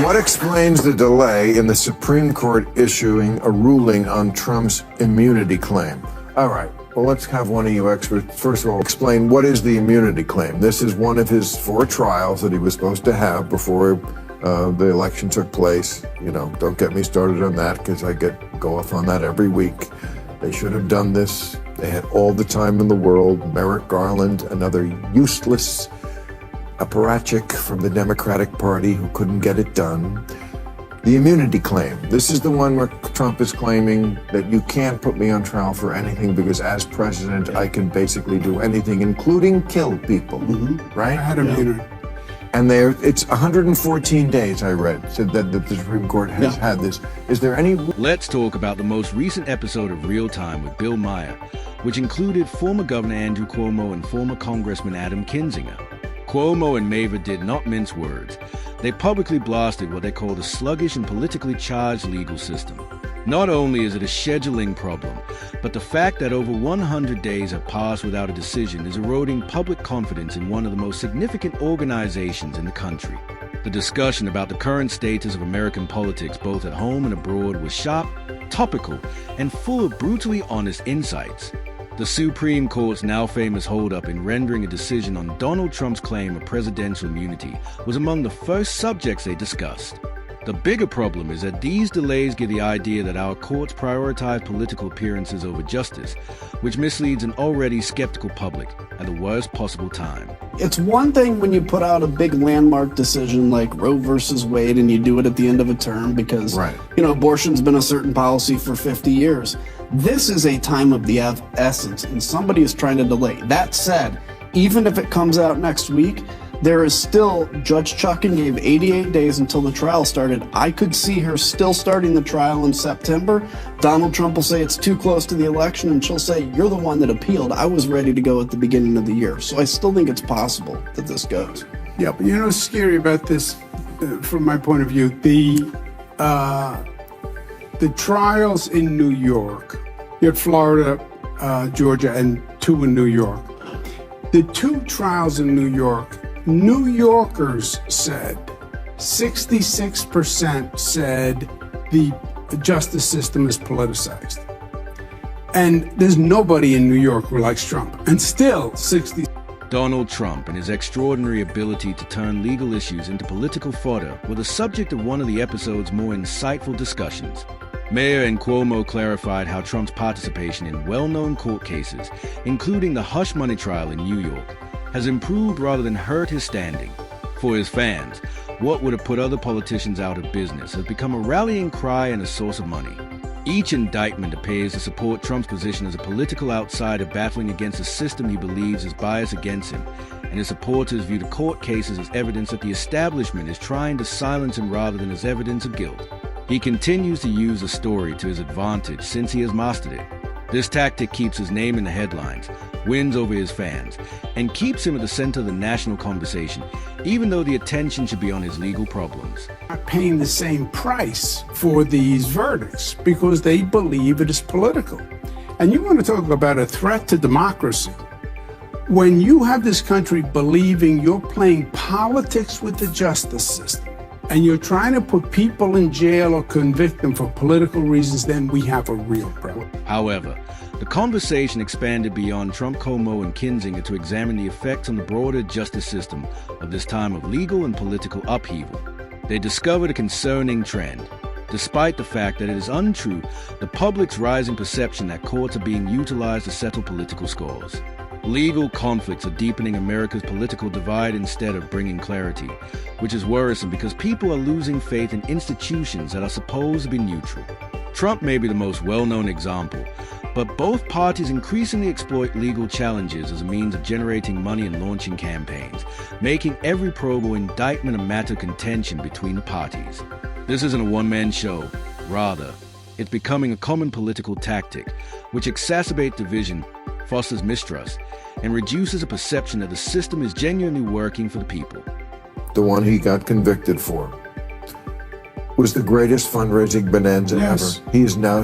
What explains the delay in the Supreme Court issuing a ruling on Trump's immunity claim? All right, well, let's have one of you experts, first of all, explain what is the immunity claim. This is one of his 4 trials that he was supposed to have before the election took place. You know, don't get me started on that because I go off on that every week. They should have done this. They had all the time in the world. Merrick Garland, another useless apparatchik from the Democratic Party who couldn't get it done. The immunity claim. This is the one where Trump is claiming that you can't put me on trial for anything because as president, I can basically do anything, including kill people, right? I had immunity. And it's 114 days, I read, said that the Supreme Court has had this. Is there any... Let's talk about the most recent episode of Real Time with Bill Maher, which included former Governor Andrew Cuomo and former Congressman Adam Kinzinger. Cuomo and Maher did not mince words. They publicly blasted what they called a sluggish and politically charged legal system. Not only is it a scheduling problem, but the fact that over 100 days have passed without a decision is eroding public confidence in one of the most significant organizations in the country. The discussion about the current status of American politics, both at home and abroad, was sharp, topical, and full of brutally honest insights. The Supreme Court's now famous holdup in rendering a decision on Donald Trump's claim of presidential immunity was among the first subjects they discussed. The bigger problem is that these delays give the idea that our courts prioritize political appearances over justice, which misleads an already skeptical public at the worst possible time. It's one thing when you put out a big landmark decision like Roe versus Wade and you do it at the end of a term because, abortion's been a certain policy for 50 years. This is a time of the essence, and somebody is trying to delay. That said, even if it comes out next week, there is still, Judge Chuckin gave 88 days until the trial started. I could see her still starting the trial in September. Donald Trump will say it's too close to the election, and she'll say, you're the one that appealed. I was ready to go at the beginning of the year. So I still think it's possible that this goes. Yeah, but you know what's scary about this, from my point of view? The trials in New York, you had Florida, Georgia, and 2 in New York. The 2 trials in New York, New Yorkers said, 66% said the justice system is politicized. And there's nobody in New York who likes Trump. And still, 60. Donald Trump and his extraordinary ability to turn legal issues into political fodder were the subject of one of the episode's more insightful discussions. Maher and Cuomo clarified how Trump's participation in well-known court cases, including the hush money trial in New York, has improved rather than hurt his standing. For his fans, what would have put other politicians out of business has become a rallying cry and a source of money. Each indictment appears to support Trump's position as a political outsider battling against a system he believes is biased against him, and his supporters view the court cases as evidence that the establishment is trying to silence him rather than as evidence of guilt. He continues to use the story to his advantage since he has mastered it. This tactic keeps his name in the headlines, wins over his fans, and keeps him at the center of the national conversation, even though the attention should be on his legal problems. Not paying the same price for these verdicts because they believe it is political. And you want to talk about a threat to democracy. When you have this country believing you're playing politics with the justice system, and you're trying to put people in jail or convict them for political reasons, then we have a real problem. However, the conversation expanded beyond Trump, Cuomo, and Kinzinger to examine the effects on the broader justice system of this time of legal and political upheaval. They discovered a concerning trend. Despite the fact that it is untrue, the public's rising perception that courts are being utilized to settle political scores. Legal conflicts are deepening America's political divide instead of bringing clarity, which is worrisome because people are losing faith in institutions that are supposed to be neutral. Trump may be the most well-known example, but both parties increasingly exploit legal challenges as a means of generating money and launching campaigns, making every probe or indictment a matter of contention between the parties. This isn't a one-man show. Rather, it's becoming a common political tactic, which exacerbates division, fosters mistrust, and reduces a perception that the system is genuinely working for the people. The one he got convicted for was the greatest fundraising bonanza ever.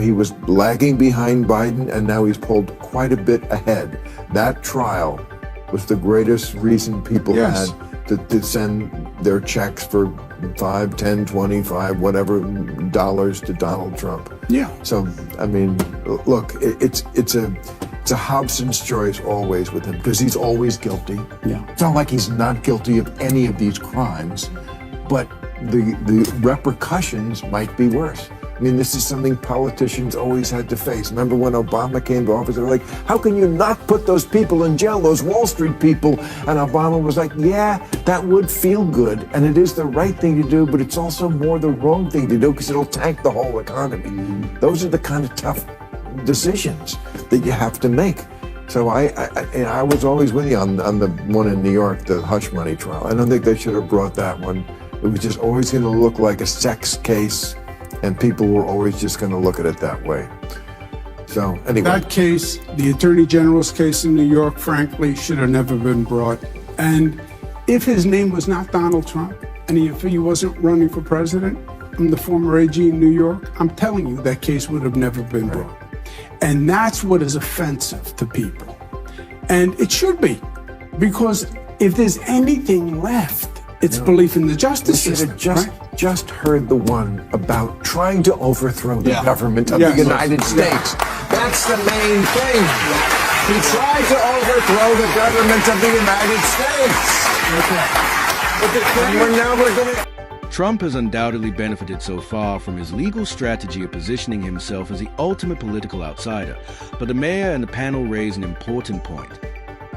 He was lagging behind Biden, and now he's pulled quite a bit ahead. That trial was the greatest reason people had to send their checks for 5, 10, 25, whatever dollars to Donald Trump. Yeah. So, I mean, look, it's a Hobson's choice always with him, because he's always guilty. Yeah. It's not like he's not guilty of any of these crimes, but the repercussions might be worse. I mean, this is something politicians always had to face. Remember when Obama came to office, they were like, how can you not put those people in jail, those Wall Street people? And Obama was like, yeah, that would feel good, and it is the right thing to do, but it's also more the wrong thing to do, because it'll tank the whole economy. Those are the kind of tough decisions that you have to make. So I was always with you on the one in New York, the hush money trial. I don't think they should have brought that one. It was just always going to look like a sex case, and people were always just going to look at it that way. So anyway. That case, the Attorney General's case in New York, frankly, should have never been brought. And if his name was not Donald Trump, and if he wasn't running for president, I'm the former AG in New York, I'm telling you, that case would have never been brought. And that's what is offensive to people. And it should be, because if there's anything left, it's belief in the justice system. Just heard the one about trying to overthrow the government of the United States. That's the main thing. He tried to overthrow the government of the United States. Trump has undoubtedly benefited so far from his legal strategy of positioning himself as the ultimate political outsider, but the mayor and the panel raise an important point.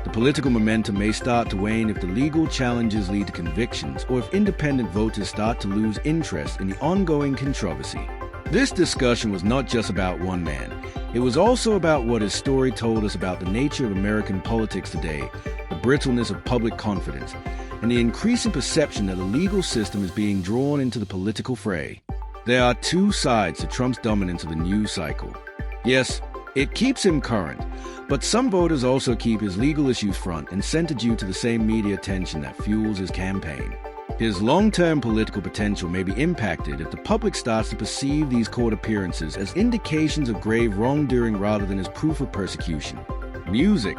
The political momentum may start to wane if the legal challenges lead to convictions, or if independent voters start to lose interest in the ongoing controversy. This discussion was not just about one man. It was also about what his story told us about the nature of American politics today, the brittleness of public confidence, and the increasing perception that the legal system is being drawn into the political fray. There are two sides to Trump's dominance of the news cycle. Yes, it keeps him current, but some voters also keep his legal issues front and center due to the same media attention that fuels his campaign. His long-term political potential may be impacted if the public starts to perceive these court appearances as indications of grave wrongdoing rather than as proof of persecution. Music,